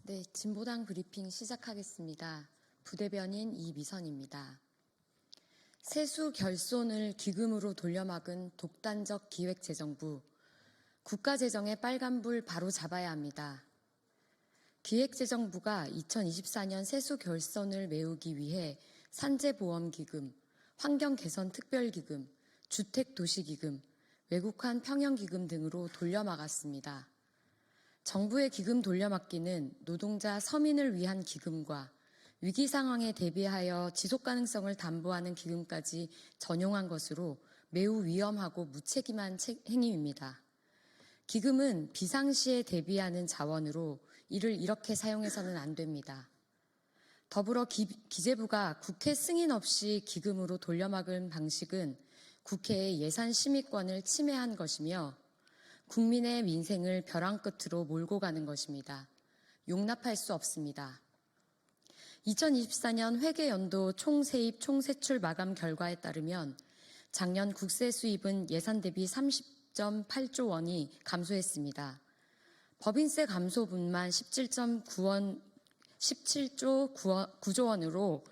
네, 진보당 브리핑 시작하겠습니다. 부대변인 이미선입니다. 세수 결손을 기금으로 돌려막은 독단적 기획재정부, 국가재정의 빨간불 바로 잡아야 합니다. 기획재정부가 2024년 세수 결손을 메우기 위해 산재보험기금, 환경개선특별기금, 주택도시기금, 외국환 평형기금 등으로 돌려막았습니다. 정부의 기금 돌려막기는 노동자 서민을 위한 기금과 위기 상황에 대비하여 지속 가능성을 담보하는 기금까지 전용한 것으로 매우 위험하고 무책임한 행위입니다. 기금은 비상시에 대비하는 자원으로 이를 이렇게 사용해서는 안 됩니다. 더불어 기재부가 국회 승인 없이 기금으로 돌려막은 방식은 국회의 예산 심의권을 침해한 것이며 국민의 민생을 벼랑 끝으로 몰고 가는 것입니다. 용납할 수 없습니다. 2024년 회계연도 총세입 총세출 마감 결과에 따르면 작년 국세 수입은 예산 대비 30.8조 원이 감소했습니다. 법인세 감소분만 17조 9조 원으로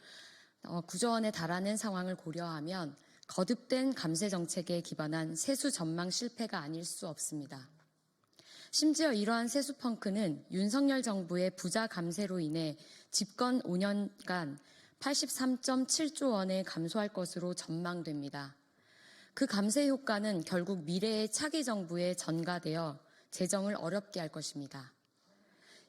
9조 원에 달하는 상황을 고려하면 거듭된 감세 정책에 기반한 세수 전망 실패가 아닐 수 없습니다. 심지어 이러한 세수 펑크는 윤석열 정부의 부자 감세로 인해 집권 5년간 83.7조 원에 감소할 것으로 전망됩니다. 그 감세 효과는 결국 미래의 차기 정부에 전가되어 재정을 어렵게 할 것입니다.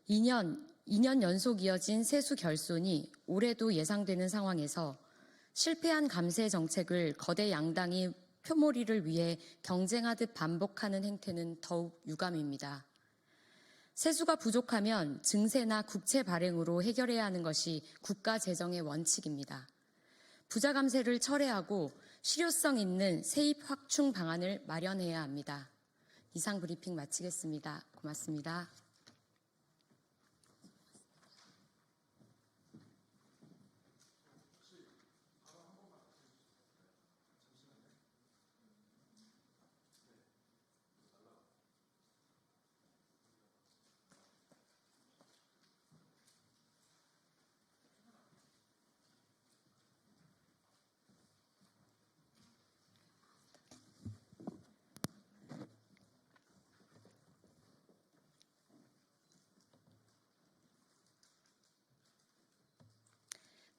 2년 연속 이어진 세수 결손이 올해도 예상되는 상황에서 실패한 감세 정책을 거대 양당이 표몰이를 위해 경쟁하듯 반복하는 행태는 더욱 유감입니다. 세수가 부족하면 증세나 국채 발행으로 해결해야 하는 것이 국가 재정의 원칙입니다. 부자 감세를 철회하고 실효성 있는 세입 확충 방안을 마련해야 합니다. 이상 브리핑 마치겠습니다. 고맙습니다.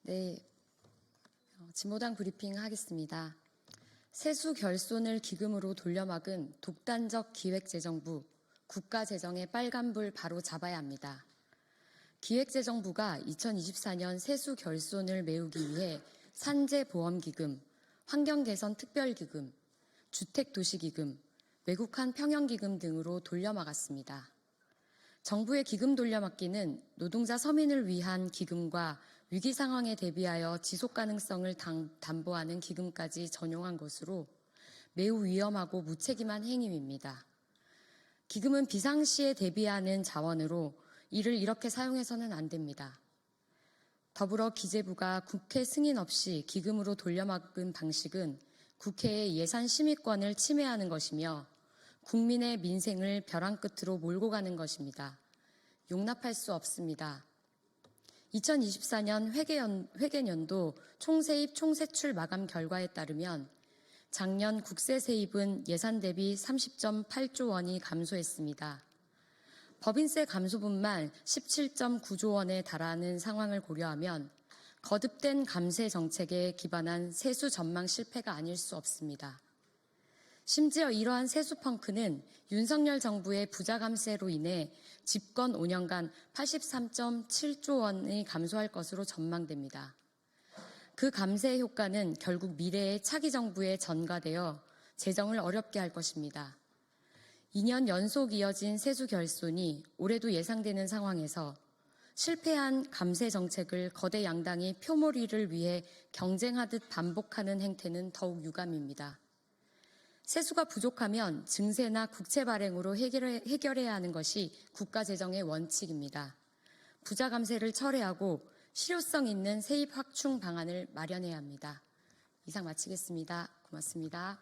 네, 진보당 브리핑 하겠습니다. 세수 결손을 기금으로 돌려막은 독단적 기획재정부, 국가재정의 빨간불 바로 잡아야 합니다. 기획재정부가 2024년 세수 결손을 메우기 위해 산재보험기금, 환경개선특별기금, 주택도시기금, 외국환 평형기금 등으로 돌려막았습니다. 정부의 기금 돌려막기는 노동자 서민을 위한 기금과 위기 상황에 대비하여 지속 가능성을 담보하는 기금까지 전용한 것으로 매우 위험하고 무책임한 행위입니다. 기금은 비상시에 대비하는 자원으로 이를 이렇게 사용해서는 안 됩니다. 더불어 기재부가 국회 승인 없이 기금으로 돌려막은 방식은 국회의 예산 심의권을 침해하는 것이며 국민의 민생을 벼랑 끝으로 몰고 가는 것입니다. 용납할 수 없습니다. 2024년 회계연도 총세입 총세출 마감 결과에 따르면 작년 국세 세입은 예산 대비 30.8조 원이 감소했습니다. 법인세 감소분만 17.9조 원에 달하는 상황을 고려하면 거듭된 감세 정책에 기반한 세수 전망 실패가 아닐 수 없습니다. 심지어 이러한 세수 펑크는 윤석열 정부의 부자 감세로 인해 집권 5년간 83.7조 원이 감소할 것으로 전망됩니다. 그 감세 효과는 결국 미래의 차기 정부에 전가되어 재정을 어렵게 할 것입니다. 2년 연속 이어진 세수 결손이 올해도 예상되는 상황에서 실패한 감세 정책을 거대 양당이 표몰이를 위해 경쟁하듯 반복하는 행태는 더욱 유감입니다. 세수가 부족하면 증세나 국채 발행으로 해결해야 하는 것이 국가 재정의 원칙입니다. 부자 감세를 철회하고 실효성 있는 세입 확충 방안을 마련해야 합니다. 이상 마치겠습니다. 고맙습니다.